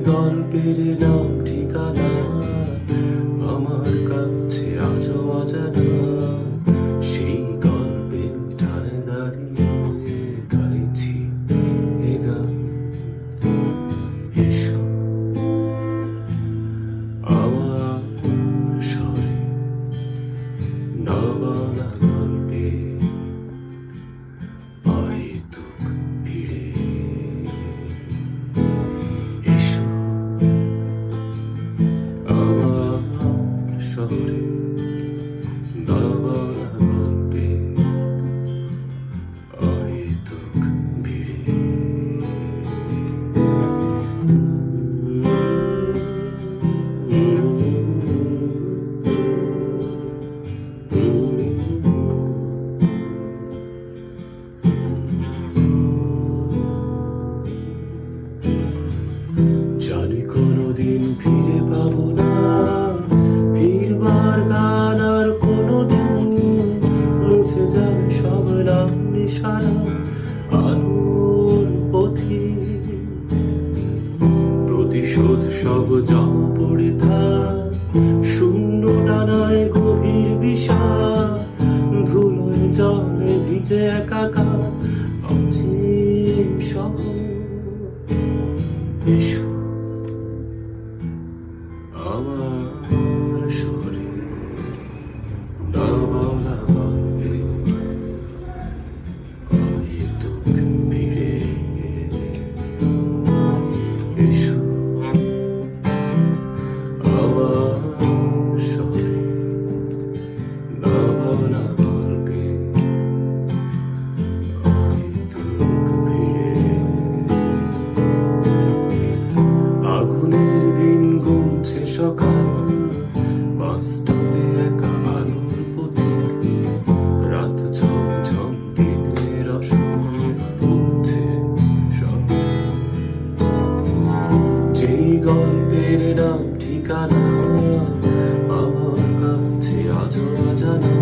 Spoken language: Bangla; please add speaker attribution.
Speaker 1: গল্পের নাম ঠিকানা আমার কাছে আজও অজানা। সেই গল্পের ঠায় দাঁড়িয়ে গাইছি এ গান। এসো আমার স্বরে না বলা গল্পে অহেতুক ভিড়ে। এসো আমার শহরে না বলা গল্পে অহেতুক ভিড়ে। জানি কোনোদিন ফিরে পাবো না ফিরবার গান, আর কোনোদিন মুছে যাবে সব নাম নিশানা আলোর পথে। প্রতিশোধ সব জমা পড়ে থাক শূন্য ডানায় গভীর বিষাদ, ধুলোয় জলে ভিজে একাকার অসীম শহর। এসো আমার শহরে না বলা গল্পে অহেতুক ভিড়ে। এসো আমার শহরে না বলা গল্পে অহেতুক ভিড়ে। আগুনের দিন গুনছে সকাল, বাস্তবে একা আলোর পথিক। রাত ঝমঝম দিনের অসম্ভব পথে সব। যেই গল্পের নাম ঠিকানা আমার কাছে আজও অজানা।